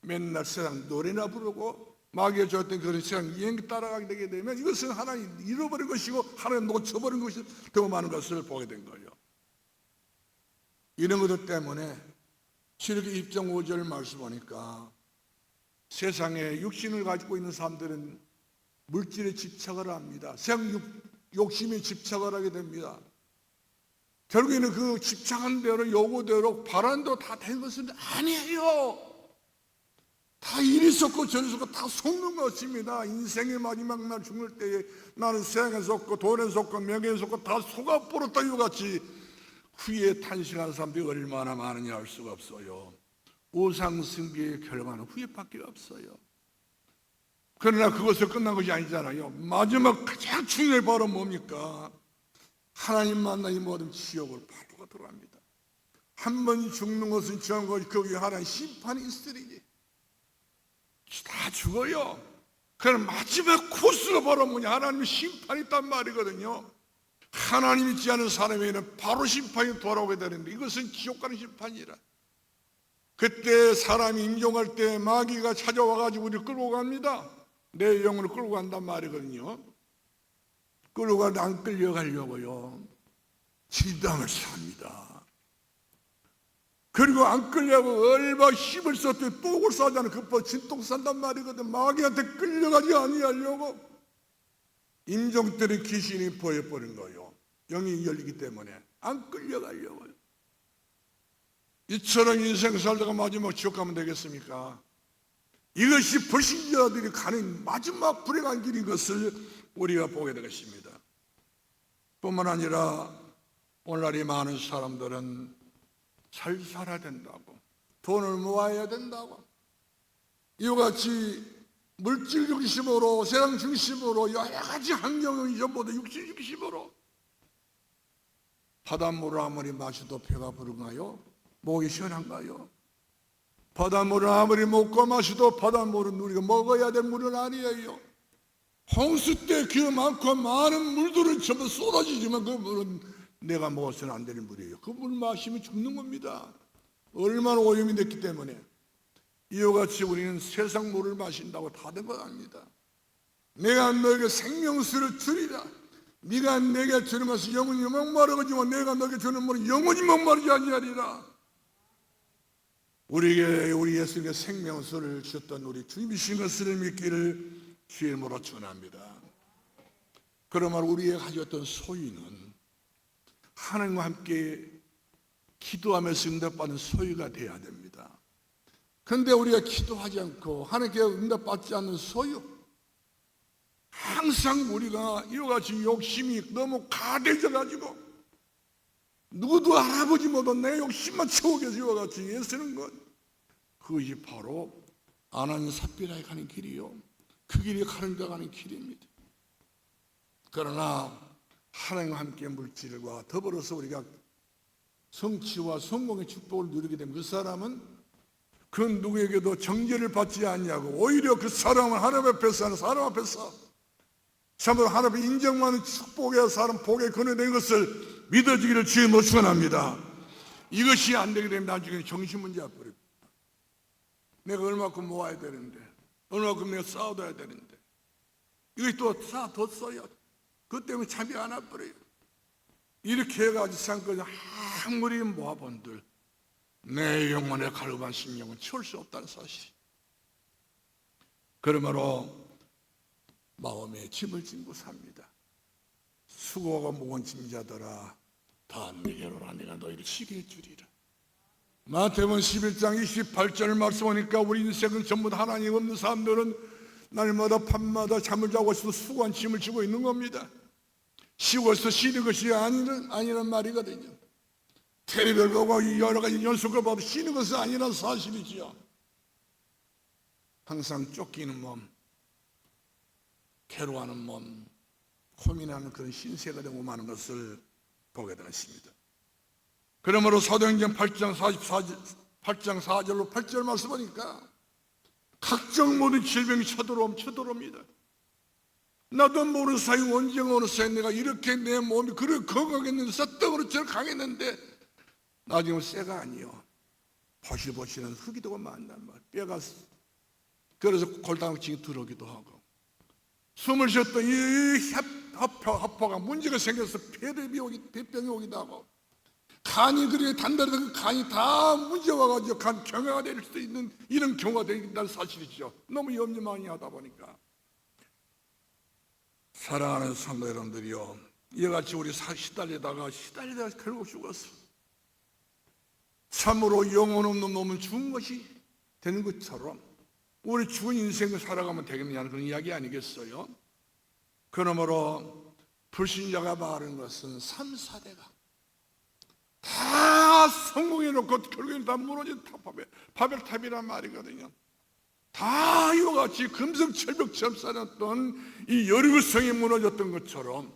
맨날 세상 노래나 부르고 마귀가 줬던 그런 세상 유행 따라가게 되게 되면 이것은 하나님 잃어버린 것이고 하나님 놓쳐버린 것이 더 많은 것을 보게 된 거예요. 이런 것들 때문에 출애굽기 2장 5절 말씀 보니까 세상에 육신을 가지고 있는 사람들은 물질에 집착을 합니다. 세상 욕심에 집착을 하게 됩니다. 결국에는 그 집착한 대로 요구대로 바라는 대로 다 된 것은 아니에요. 다 이리 쏟고 저리 쏟고 다 속는 것입니다. 인생의 마지막 날 죽을 때에 나는 세상에 속고 돈에 속고 명예에 속고 다 속아버렸다 이와 같이 후에 탄식한 사람들이 얼마나 많으냐 알 수가 없어요. 우상 숭배의 결과는 후회밖에 없어요. 그러나 그것을 끝난 것이 아니잖아요. 마지막 가장 중요한 바로 뭡니까? 하나님 만나니 모든 지옥을 바로가 들어갑니다. 한 번 죽는 것은 정한 것이 거기에 하나님 심판이 있으리니 다 죽어요. 그럼 마지막 코스가 바로 뭐냐? 하나님의 심판이 있단 말이거든요. 하나님 있지 않은 사람에게는 바로 심판이 돌아오게 되는데 이것은 지옥 가는 심판이라. 그때 사람이 임종할 때 마귀가 찾아와가지고 우리를 끌고 갑니다. 내 영혼을 끌고 간단 말이거든요. 끌고 가는데 안 끌려가려고요. 진담을 삽니다. 그리고 안 끌려고 얼마 힘을 썼더니 똥을 싸잖아요. 그거 진똥 싼단 말이거든. 마귀한테 끌려가지 아니하려고 임종 때는 귀신이 보여버린 거예요. 영이 열리기 때문에 안 끌려가려고요. 이처럼 인생 살다가 마지막 지옥 가면 되겠습니까? 이것이 불신자들이 가는 마지막 불에 간 길인 것을 우리가 보게 되겠습니다. 뿐만 아니라 오늘날의 많은 사람들은 잘 살아야 된다고, 돈을 모아야 된다고, 이와 같이 물질 중심으로, 세상 중심으로, 여러 가지 환경을 전부 다 육신 중심으로 바닷물을 아무리 마셔도 배가 부른가요? 목이 시원한가요? 바닷물을 아무리 먹고 마셔도 바닷물은 우리가 먹어야 될 물은 아니에요. 홍수 때 그 많고 많은 물들은 전부 쏟아지지만 그 물은 내가 먹어서는 안 되는 물이에요. 그 물 마시면 죽는 겁니다. 얼마나 오염이 됐기 때문에. 이와 같이 우리는 세상 물을 마신다고 다 된 것 아닙니다. 내가 너에게 생명수를 주리라. 네가 내게 주는 것은 영원히 목마르지만 내가 너에게 주는 물은 영원히 목마르지 아니하리라. 우리에게 우리 예수님께 생명수를 주셨던 우리 주님이신 것을 믿기를 주의 이름으로 전합니다. 그러므로 우리의 가졌던 소유는 하나님과 함께 기도하면서 응답받는 소유가 되어야 됩니다. 그런데 우리가 기도하지 않고 하나님께 응답받지 않는 소유, 항상 우리가 이와 같이 욕심이 너무 가대져가지고 누구도 알아보지 못한 내 욕심만 채우겠어. 이와 같이 애쓰는 것, 그것이 바로 아나니 삽비라에 가는 길이요, 그 길이 가는 데 가는 길입니다. 그러나 하나님과 함께 물질과 더불어서 우리가 성취와 성공의 축복을 누리게 되면 그 사람은 그 누구에게도 정죄를 받지 않냐고, 오히려 그 사람은 하나님 앞에서 하는 사람 앞에서 참으로 하나님의 인정받는 축복의 사람 복에 거느된 것을 믿어지기를 주님으로 축원합니다. 이것이 안 되게 되면 나중에 정신 문제 앞버립니다. 내가 얼마큼 모아야 되는데, 얼마큼 내가 쌓아둬야 되는데, 이것이 또 쌓아뒀어요. 그것 때문에 잠이 안 와버려요. 이렇게 해가지고 상권을 아무리 모아본들 내 영혼의 갈급한 심령은 채울 수 없다는 사실. 그러므로 마음에 짐을 짓고 삽니다. 수고하고 무거운 짐자들아 다 내게로 오라. 내가 너희를 쉬게 해주리라. 마태복음 11장 28절 말씀하니까 우리 인생은 전부 다 하나님 없는 사람들은 날마다 밤마다 잠을 자고 있어도 수고한 짐을 지고 있는 겁니다. 쉬고서 쉬는 것이 아니란 말이거든요. 텔레비를 보고 여러 가지 연속을 봐도 쉬는 것은 아니란 사실이지요. 항상 쫓기는 몸, 괴로워하는 몸, 고민하는 그런 신세가 되고 마는 것을 보게 되었습니다. 그러므로 사도행전 8장 4절로 8절 말씀 보니까 각종 모든 질병이 쳐들어옵니다. 나도 모르는 사이 언제 어느 사이 내가 이렇게 내 몸이 그렇게 건강했는데 썩떡으로 저렇게 강했는데 나중에 쇠가 아니요, 보실보실은 흙이 되고 만난 말, 뼈가, 그래서 골다공증이 들어오기도 하고 숨을 쉬었더니 이 합포가 문제가 생겨서 폐병이 오기도 하고 간이 그렇게 단단해서 그 간이 다 문제가 와가지고 간 경화가 될 수도 있는 이런 경우가 된다는 사실이죠. 너무 염려 많이 하다 보니까. 사랑하는 성도 여러분들이요, 이와 같이 우리 시달리다가 결국 죽었어. 참으로 영혼 없는 놈은 죽은 것이 되는 것처럼 우리 죽은 인생을 살아가면 되겠느냐는 그런 이야기 아니겠어요? 그러므로 불신자가 말하는 것은 3, 4대가 다 성공해놓고 결국에는 다 무너진 바벨탑이란 말이거든요. 다 이와 같이 금성철벽처럼 쌓였던 이 여리고성이 무너졌던 것처럼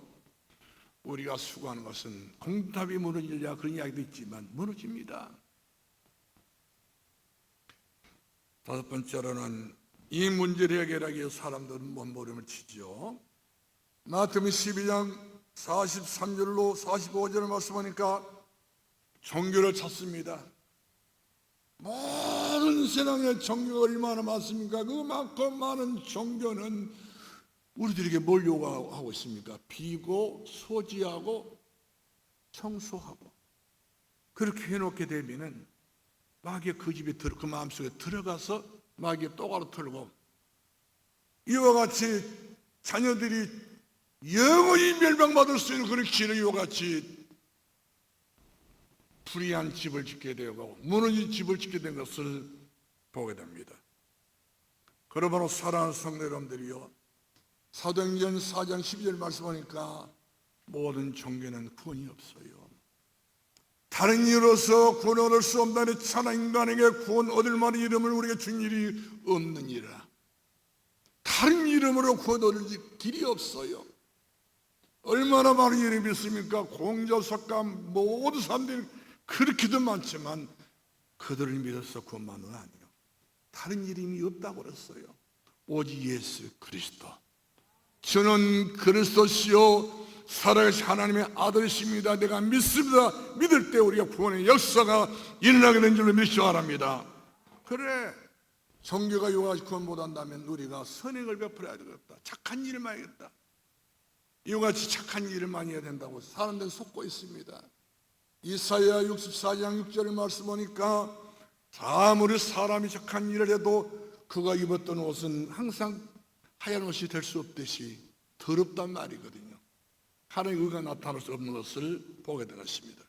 우리가 수고하는 것은 공탑이 무너지냐 그런 이야기도 있지만 무너집니다. 다섯 번째로는 이 문제를 해결하기 위해 사람들은 몸부림을 치죠. 마태복음 12장 43절로 45절을 말씀하니까 종교를 찾습니다. 모든 세상에 종교가 얼마나 많습니까? 그만큼 많은 종교는 우리들에게 뭘 요구하고 있습니까? 비고 소지하고 청소하고 그렇게 해놓게 되면은 마귀의 그 집에 그 마음속에 들어가서 마귀의 또가로 털고 이와 같이 자녀들이 영원히 멸망받을 수 있는 그런 길을 이와 같이 불의한 집을 짓게 되고 무너진 집을 짓게 된 것을 보게 됩니다. 그러므로 사랑하는 성도 여러분들이요, 사도행전 4장 12절 말씀하니까 모든 종교는 구원이 없어요. 다른 이유로서 구원 얻을 수 없다니 천하 인간에게 구원 얻을 만한 이름을 우리에게 준 일이 없느니라. 다른 이름으로 구원 얻을 길이 없어요. 얼마나 많은 이름이 있습니까? 공자, 석감 모든 사람들이 그렇게도 많지만 그들을 믿어서 구원만은 아니에요. 다른 이름이 없다고 그랬어요. 오직 예수 그리스도. 저는 그리스도시요 살아계신 하나님의 아들이십니다. 내가 믿습니다. 믿을 때 우리가 구원의 역사가 일어나게 된 줄로 믿기 바랍니다. 그래, 종교가 요같이 구원 못한다면 우리가 선행을 베풀어야 되겠다. 착한 일을 많이 해야겠다. 이와같이 착한 일을 많이 해야 된다고 사람들은 속고 있습니다. 이사야 64장 6절을 말씀하니까 아무리 사람이 착한 일을 해도 그가 입었던 옷은 항상 하얀 옷이 될 수 없듯이 더럽단 말이거든요. 하나님의 의가 나타날 수 없는 것을 보게 되었습니다.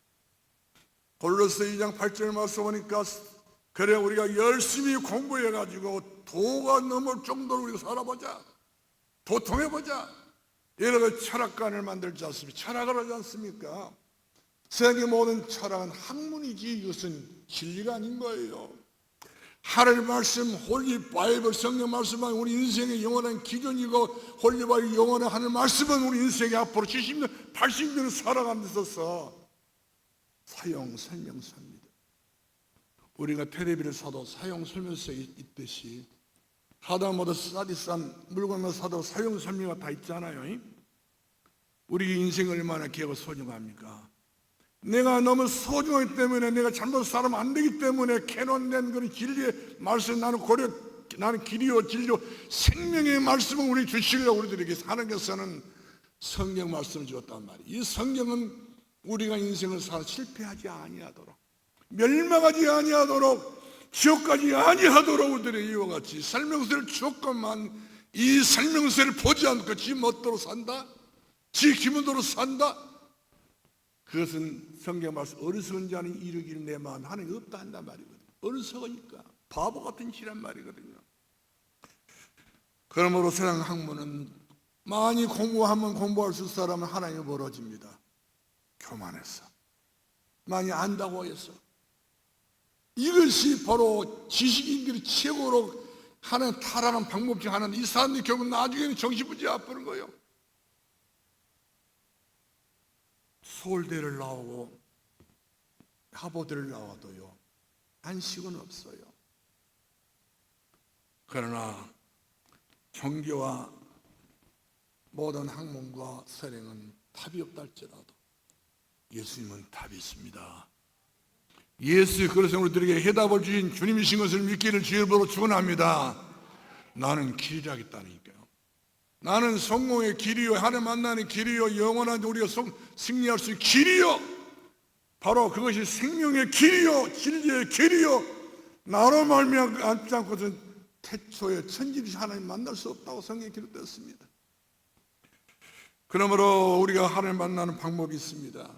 골로새 2장 8절 말씀하니까 그래 우리가 열심히 공부해가지고 도가 넘을 정도로 우리가 살아보자, 도통해보자, 여러 가지 철학관을 만들지 않습니까? 철학을 하지 않습니까? 세상의 모든 철학은 학문이지 이것은 진리가 아닌 거예요. 하나님의 말씀, 홀리 바이블, 성경 말씀은 우리 인생의 영원한 기준이고 홀리 바이블 영원한 하나님 말씀은 우리 인생의 앞으로 70년, 80년을 살아가는 데 있어서 사용 설명서입니다. 우리가 텔레비를 사도 사용 설명서가 있듯이 하다못해 싸디싼 물건을 사도 사용 설명가 다 있잖아요. 우리 인생이 얼마나 귀하고 소중합니까? 내가 너무 소중하기 때문에 내가 잘못 살면 안 되기 때문에 캐논된 그런 진리의 말씀 나는 길이요 진리요 생명의 말씀을 우리 주시려고 우리들에게 하나님께서는 성경 말씀을 주었단 말이에요. 이 성경은 우리가 인생을 살아 실패하지 아니하도록 멸망하지 아니하도록 지옥 가지 아니하도록 우리들의 이와 같이 설명서를 주었건만 이 설명서를 보지 않고 지 멋대로 산다, 지 기분대로 산다, 그것은 성경 말씀 어리석은 자는 이르기를 내 마음 하나님이 없다 한단 말이거든요. 어리석으니까 바보 같은 짓이란 말이거든요. 그러므로 세상 학문은 많이 공부하면 공부할 수 있는 사람은 하나님이 멀어집니다. 교만해서 많이 안다고 해서 이것이 바로 지식인들이 최고로 하는 타락하는 방법 중 하나는 이 사람들이 결국 나중에는 정신분제 아프는 거예요. 서울대를 나오고 하버드를 나와도요 안식은 없어요. 그러나 종교와 모든 학문과 선행은 답이 없다 할지라도 예수님은 답이 있습니다. 예수 그래서 우리들에게 해답을 주신 주님이신 것을 믿기를 주의로 축원합니다. 나는 길이라겠다니까요. 나는 성공의 길이요, 하나님 만나는 길이요, 영원한 우리가 승리할 수 있는 길이요, 바로 그것이 생명의 길이요, 진리의 길이요, 나로 말미암지 않고는 태초에 천지를 하나님 만날 수 없다고 성경에 기록되었습니다. 그러므로 우리가 하나님 만나는 방법이 있습니다.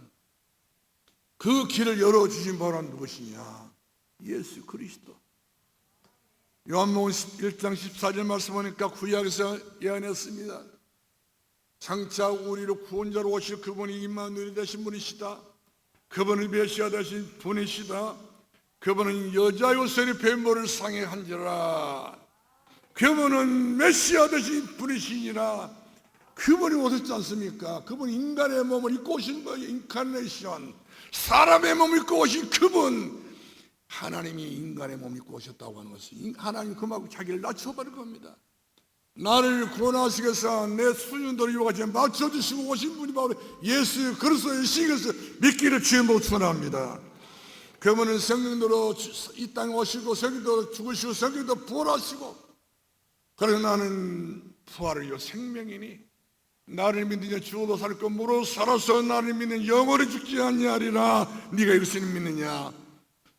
그 길을 열어주신 바로 누구시냐? 예수 그리스도. 요한복음 1장 14절 말씀하니까 구약에서 예언했습니다. 장차 우리를 구원자로 오실 그분이 임마누엘이 되신 분이시다. 그분은 메시아 되신 분이시다. 그분은 여자 요셉의 배모를 상해한지라. 그분은 메시아 되신 분이시니라. 그분이 오셨지 않습니까? 그분이 인간의 몸을 입고 오신 거예요. 인카네이션. 사람의 몸을 입고 오신 그분. 하나님이 인간의 몸을 입고 오셨다고 하는 것은 하나님 그만큼 자기를 낮춰버린 겁니다. 나를 구원하시기 위해서 내 수준대로 이와 같이 맞춰주시고 오신 분이 바로 예수 그리스도의 신에서 믿기를 주님으로 축원합니다. 그분은 성령으로 이 땅에 오시고 성령으로 죽으시고 성령으로 부활하시고, 그래서 나는 부활을 위하여 생명이니 나를 믿느냐 죽어도 살 것으로 살아서 나를 믿는 영원히 죽지 아니하리라. 네가 이것을 믿느냐?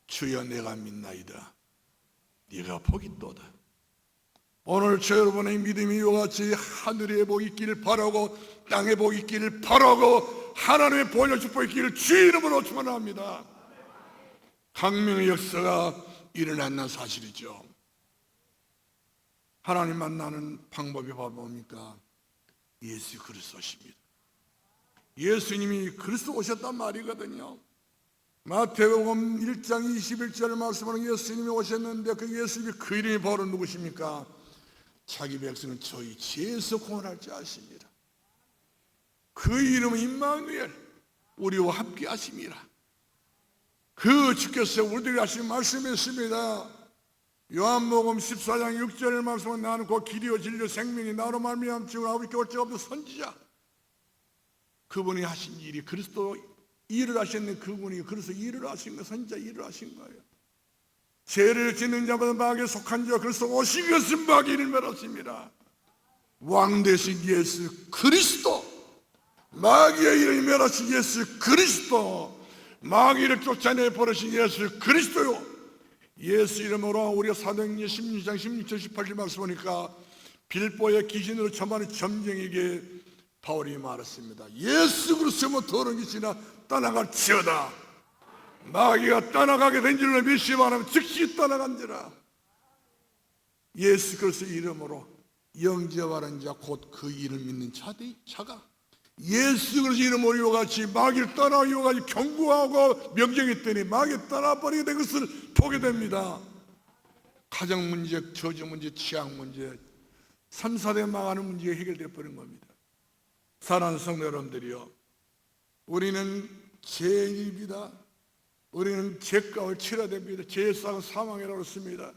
주여 내가 믿나이다. 네가 복이 있도다. 오늘 저 여러분의 믿음이 이와 같이 하늘의 복이 있기를 바라고 땅의 복이 있기를 바라고 하나님의 보혈 축복이 있기를 주의 이름으로 축원합니다. 강명의 역사가 일어난 사실이죠. 하나님 만나는 방법이 바로 뭡니까? 예수 그리스도십니다. 예수님이 그리스도 오셨단 말이거든요. 마태복음 1장 21절 말씀하는 예수님이 오셨는데 그 예수님이 그 이름이 바로 누구십니까? 자기 백성은 저희 죄에서 구원할 줄 아십니다. 그 이름은 임마누엘, 우리와 함께 하심이라. 그 주께서 우리들에게 하신 말씀이었습니다. 요한복음 14장 6절 말씀은 나는 곧 길이요 진리요 생명이 나로 말미암아 지금 아버지께 올 적 없는 선지자. 그분이 하신 일이 그리스도 일을 하셨는 그분이 그래서 일을 하신 거, 선지자 일을 하신 거예요. 죄를 짓는 자마다 마귀에 속한 자 그래서 오신 것은 마귀를 멸하십니다. 왕 되신 예수 그리스도, 마귀의 일을 멸하신 예수 그리스도, 마귀를 쫓아내 버리신 예수 그리스도요. 예수 이름으로 우리가 사도행전 16장 16절 18절 말씀 보니까 빌보의 귀신으로 처만한 점쟁에게 바울이 말했습니다. 예수 그리스도면 더러운 귀신아 떠나갈지어다. 마귀가 떠나가게 된 줄로 믿지 말하면 즉시 떠나간지라. 예수 그리스도 이름으로 영접하는 자 곧 그 이를 믿는 자가 예수 그리스도 이름으로 이와 같이 마귀를 떠나 이와 같이 경고하고 명령했더니 마귀를 떠나버리게 된 것을 보게 됩니다. 가정 문제, 저주 문제, 취향 문제, 3, 4대 망하는 문제가 해결되어 버린 겁니다. 사랑하는 성도 여러분들이요, 우리는 죄인입니다. 우리는 죄값을 치러야 됩니다. 죄의 싹은 사망이라고 했습니다.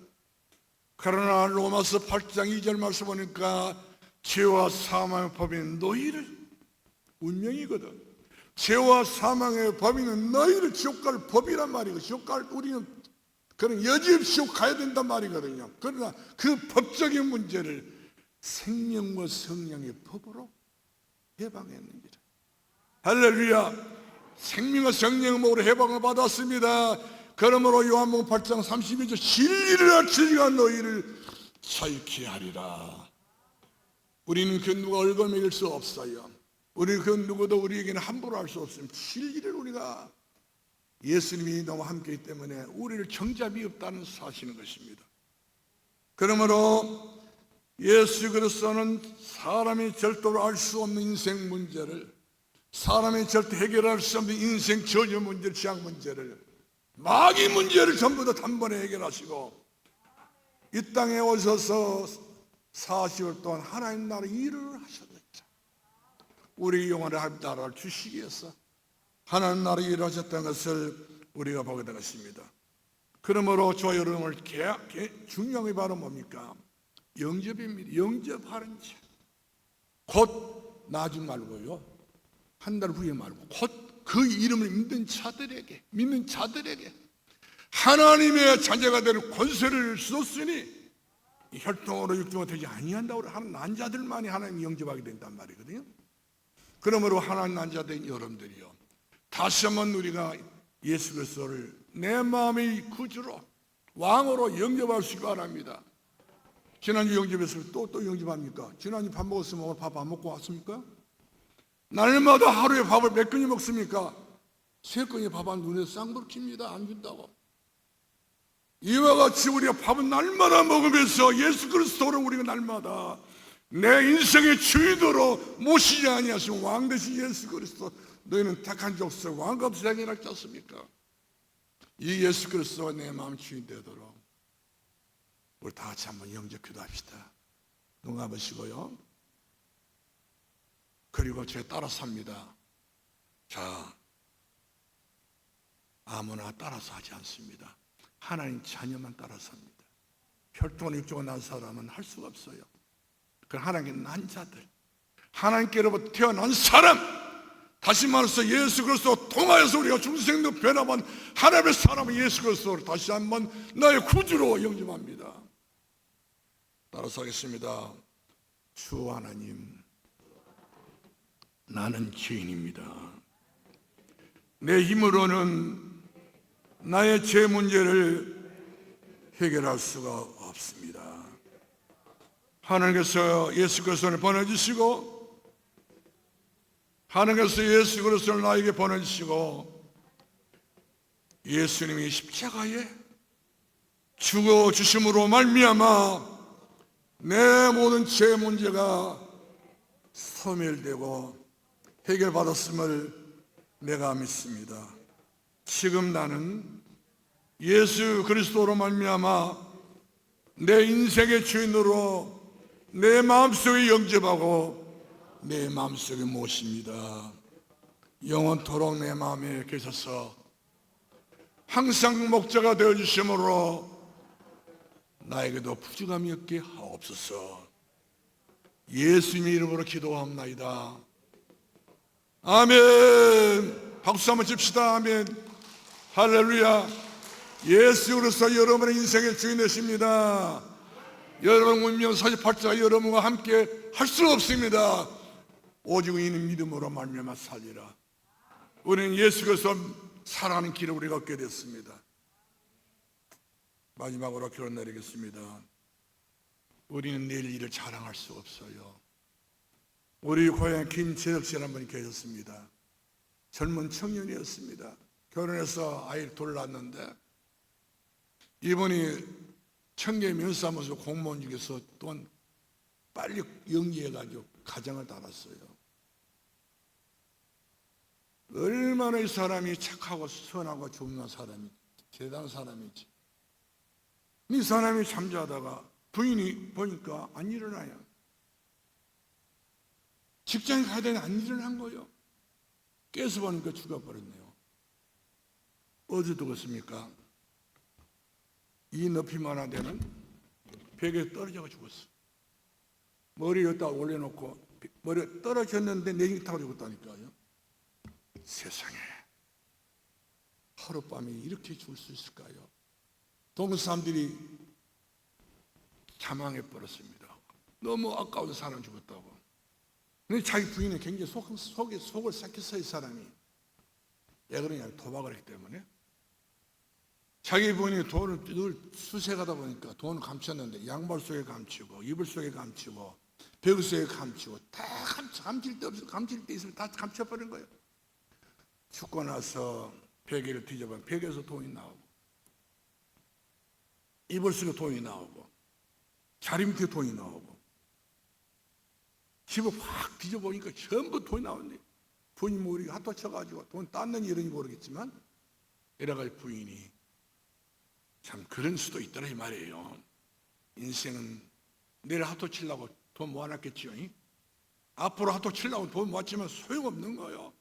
그러나 로마서 8장 2절 말씀 보니까 죄와 사망의 법인 너희를, 운명이거든. 죄와 사망의 법인은 너희를 지옥 갈 법이란 말이고, 지옥 갈 우리는 그런 여지없이 지옥 가야 된단 말이거든요. 그러나 그 법적인 문제를 생명과 성령의 법으로 해방했느니라. 할렐루야. 생명과 성령의 법으로 해방을 받았습니다. 그러므로 요한복음 8장 32절 진리를 진리가 너희를 자유케 하리라. 우리는 그 누가 얼거매일 수 없어요. 우리 그 누구도 우리에게는 함부로 할 수 없습니다. 진리를 우리가 예수님이 너무 함께이기 때문에 우리를 정잡이 없다는 사실인 것입니다. 그러므로 예수 그리스도는 사람이 절대로 알 수 없는 인생 문제를, 사람이 절대 해결할 수 없는 인생 저주 문제, 취향 문제를, 마귀 문제를 전부 다 단번에 해결하시고 이 땅에 오셔서 40일 동안 하나님 나라 일을 하셨느니라. 우리 영혼의 하나님 나라를 주시기 위해서 하나님 나라 일을 하셨다는 것을 우리가 보게 되겠습니다. 그러므로 저 여러분을 중요한 게 바로 뭡니까? 영접입니다. 영접하는 자. 곧 나중 말고요, 한 달 후에 말고 곧 그 이름을 믿는 자들에게 하나님의 자녀가 되는 권세를 주었으니 혈통으로 육종으로 되지 아니한다고 하는 난자들만이 하나님 영접하게 된단 말이거든요. 그러므로 하나님 난자된 여러분들이요, 다시 한번 우리가 예수 그리스도를 내 마음의 구주로 왕으로 영접할 수 있기 바랍니다. 지난주 영접했을 때 또 영접합니까? 지난주 밥 먹었으면 오늘 밥 안 먹고 왔습니까? 날마다 하루에 밥을 몇 건이 먹습니까? 3건의 밥 안 눈에서 쌍불킵니다. 안 준다고. 이와 같이 우리가 밥은 날마다 먹으면서 예수 그리스도를 우리가 날마다 내 인생의 주인으로 모시지 아니하시면 왕 되신 예수 그리스도, 너희는 택한 족속 왕급생이라 했지 않습니까? 이 예수 그리스도가 내 마음 주인 되도록 우리 다 같이 한번 영접 기도합시다. 눈 감으시고요. 그리고 제 따라 삽니다. 자, 아무나 따라서 하지 않습니다. 하나님 자녀만 따라서 합니다. 혈통을 육종을 난 사람은 할 수가 없어요. 그 하나님께 난 자들, 하나님께로부터 태어난 사람, 다시 말해서 예수 그리스도 통하여서 우리가 중생도 변화한 하나님의 사람은 예수 그리스도를 다시 한번 나의 구주로 영접합니다. 따라서 하겠습니다. 주 하나님, 나는 죄인입니다. 내 힘으로는 나의 죄 문제를 해결할 수가 없습니다. 하나님께서 예수 그리스도를 보내주시고, 하나님께서 예수 그리스도를 나에게 보내주시고, 예수님이 십자가에 죽어주심으로 말미암아 내 모든 죄 문제가 소멸되고 해결받았음을 내가 믿습니다. 지금 나는 예수 그리스도로 말미암아 내 인생의 주인으로 내 마음속에 영접하고 내 마음속에 모십니다. 영원토록 내 마음에 계셔서 항상 목자가 되어주심으로 나에게도 부족함이 없게 하옵소서. 예수님의 이름으로 기도합나이다. 아멘. 박수 한번 칩시다. 아멘. 할렐루야. 예수 그리스도 여러분의 인생의 주인 되십니다. 여러분 운명 48자가 여러분과 함께 할 수 없습니다. 오직 이는 믿음으로 말미암아 살리라. 우리는 예수 그리스도 살아가는 길을 우리가 얻게 됐습니다. 마지막으로 결론 내리겠습니다. 우리는 내일 일을 자랑할 수 없어요. 우리 고향에 김재혁 씨라는 한 분이 계셨습니다. 젊은 청년이었습니다. 결혼해서 아이를 둘 낳았는데 이분이 청계 면사무소 공무원 중에서 또한 빨리 영리해가지고 가정을 달았어요. 얼마나 이 사람이 착하고 선하고 좋은 사람이 대단한 사람이지. 이 사람이 잠자다가 부인이 보니까 안 일어나요. 직장에 가야 되는데 안 일어난 거예요. 깨서 보니까 죽어버렸네요. 어디 두었습니까? 이 높이만한 데는 벽에 떨어져 죽었어. 머리 여기다 올려놓고 머리가 떨어졌는데 내리 타고 죽었다니까요. 세상에 하룻밤에 이렇게 죽을 수 있을까요? 동네 사람들이 자망해버렸습니다. 너무 아까운 사람 죽었다고. 근데 자기 부인은 굉장히 속을 삭혔어요. 이 사람이. 왜 그러냐, 도박을 했기 때문에. 자기 부인이 돈을 늘 수색하다 보니까 돈을 감췄는데 양발 속에 감추고 이불 속에 감추고 벽 속에 감추고 다 감칠 데 없어. 감칠 데 있으면 다 감춰버린 거예요. 죽고 나서 베개를 뒤져보면 벽에서 돈이 나오고 이불 속에 돈이 나오고 자리 밑에 돈이 나오고 집을 확 뒤져보니까 전부 돈이 나오는데 부인이 모르게 핫도 쳐가지고 돈 땄는 일은지 모르겠지만 이래가지고 부인이 참 그런 수도 있더라 이 말이에요. 인생은 내일 핫도 치려고 돈 모아놨겠지요. 앞으로 핫도 치려고 돈 모았지만 소용없는 거예요.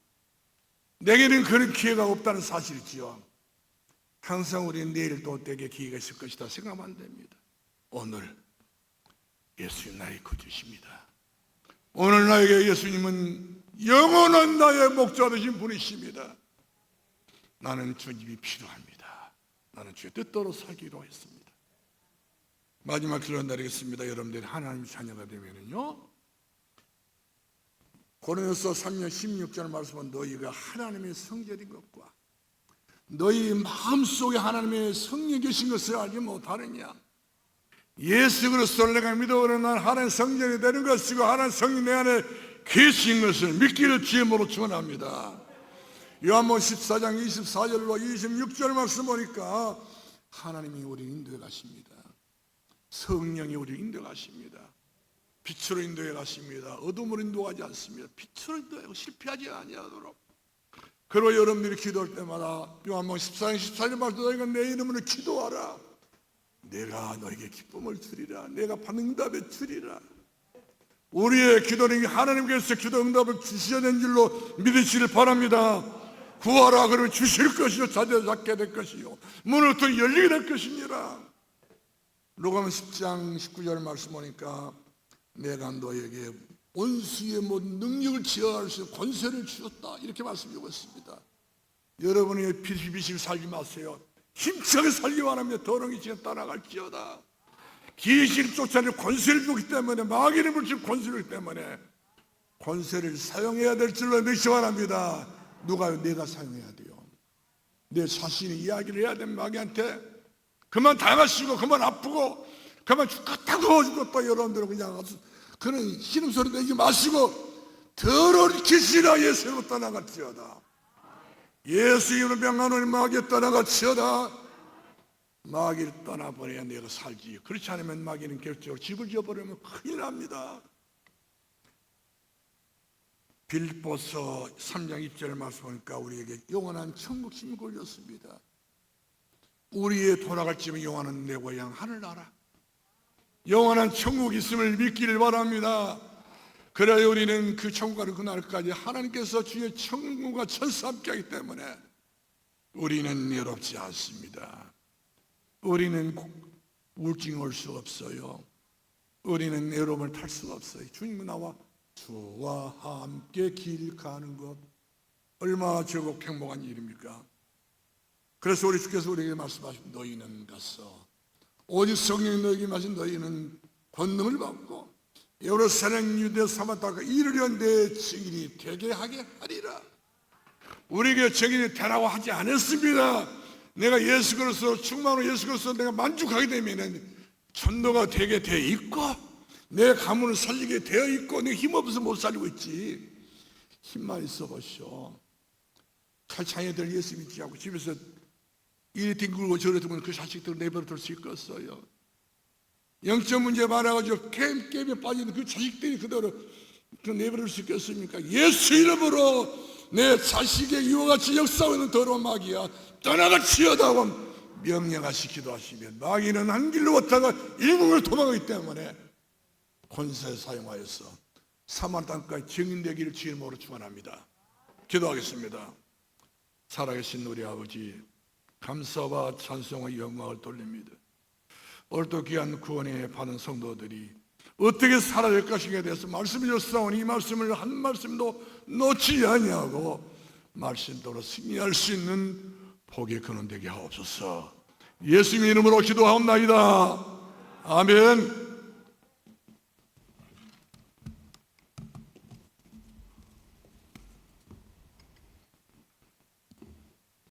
내게는 그런 기회가 없다는 사실이지요. 항상 우리는 내일 또 내게 기회가 있을 것이다 생각하면 안 됩니다. 오늘 예수님 나의 구주십니다. 오늘 나에게 예수님은 영원한 나의 목자 되신 분이십니다. 나는 주님이 필요합니다. 나는 주의 뜻대로 살기로 했습니다. 마지막 결론 내리겠습니다. 여러분들이 하나님의 자녀가 되면은요, 고린도서 3년 16절 말씀은 너희가 하나님의 성전인 것과 너희 마음속에 하나님의 성령이 계신 것을 알지 못하느냐. 예수 그리스도를 내가 믿어오는 난 하나님의 성전이 되는 것이고 하나님의 성령이 내 안에 계신 것을 믿기를 주임으로 축원합니다. 요한복음 14장 24절로 26절 말씀 보니까 하나님이 우리를 인도해 가십니다. 성령이 우리를 인도해 가십니다. 빛으로 인도해 가십니다. 어둠으로 인도하지 않습니다. 빛으로 인도하고 실패하지 아니하도록 그리고 여러분들이 기도할 때마다 요한복음 14장 14절 말씀 너희가 내 이름으로 기도하라. 내가 너에게 기쁨을 주리라. 내가 받는 응답을 주리라. 우리의 기도는 하나님께서 기도 응답을 주셔야 되는 줄로 믿으시길 바랍니다. 구하라 그러면 주실 것이요 찾게 될 것이요 문을 또 열리게 될 것이니라. 누가복음 10장 19절 말씀 보니까 내가 너에게 원수의 모든 능력을 제어할 수 있는 권세를 주었다 이렇게 말씀드리고 있습니다. 여러분이 비실비실 살지 마세요. 힘차게 살기 바랍니다. 더러운 지금 따라갈지어다. 귀신 쫓아내는 권세를 주기 때문에 마귀를 물질 권세를 주기 때문에 권세를 사용해야 될 줄로 믿기 바랍니다. 누가요? 내가 사용해야 돼요. 내 자신이 이야기를 해야 되는 마귀한테 그만 당하시고 그만 아프고 그만 죽겠다고 죽겠다 여러분들은 그냥 그런 신음소리 내지 마시고 더러운 귀신아 예수로 떠나갈지어다. 예수 이름으로 명하노니 마귀 떠나갈지어다. 마귀를 떠나버려야 내가 살지. 그렇지 않으면 마귀는 결정적으로 집을 지어버리면 큰일 납니다. 빌립보서 3장 2절 말씀 보니까 우리에게 영원한 천국 힘이 걸렸습니다. 우리의 돌아갈 집은 영원한 내 고향 하늘나라 영원한 천국이 있음을 믿기를 바랍니다. 그래야 우리는 그 천국 가는 그날까지 하나님께서 주의 천국과 천사 함께 하기 때문에 우리는 외롭지 않습니다. 우리는 우울증이 올 수 없어요. 우리는 외로움을 탈 수가 없어요. 주님은 나와 주와 함께 길 가는 것 얼마나 즐겁고 행복한 일입니까? 그래서 우리 주께서 우리에게 말씀하신 너희는 가서 오직 성령이 너희에게 마신 너희는 권능을 받고 예루살렘 유대 사마리아가 이르려 내 증인이 되게 하게 하리라. 우리에게 증인이 되라고 하지 않았습니다. 내가 예수 그리스도 충만으로 예수 그리스도 내가 만족하게 되면 전도가 되게 돼 있고 내 가문을 살리게 되어 있고 내 힘없어서 못 살리고 있지. 힘만 있어 보시오. 자녀들 예수 믿지 않고 집에서 이리 뒹굴고 저리 뒹굴고 그 자식들 내버려 수 있겠어요? 영적 문제 많아가지고 게임에 빠지는 그 자식들이 그대로 내버릴 수 있겠습니까? 예수 이름으로 내 자식의 이와 같이 역사하는 더러운 마귀야 떠나갈지어다고 명령하시 기도하시면 마귀는 한 길로 왔다가 일국을 도망가기 때문에 권세 사용하여서 사마리아 땅까지 증인되기를 주의 이름으로 축원합니다. 기도하겠습니다. 살아계신 우리 아버지 감사와 찬송과 영광을 돌립니다. 오늘도 귀한 구원에 받은 성도들이 어떻게 살아야 될 것인가에 대해서 말씀을 주셨사오니 이 말씀을 한 말씀도 놓치지 아니하고 말씀대로 승리할 수 있는 복의 근원 되게 하옵소서. 예수님 이름으로 기도하옵나이다. 아멘.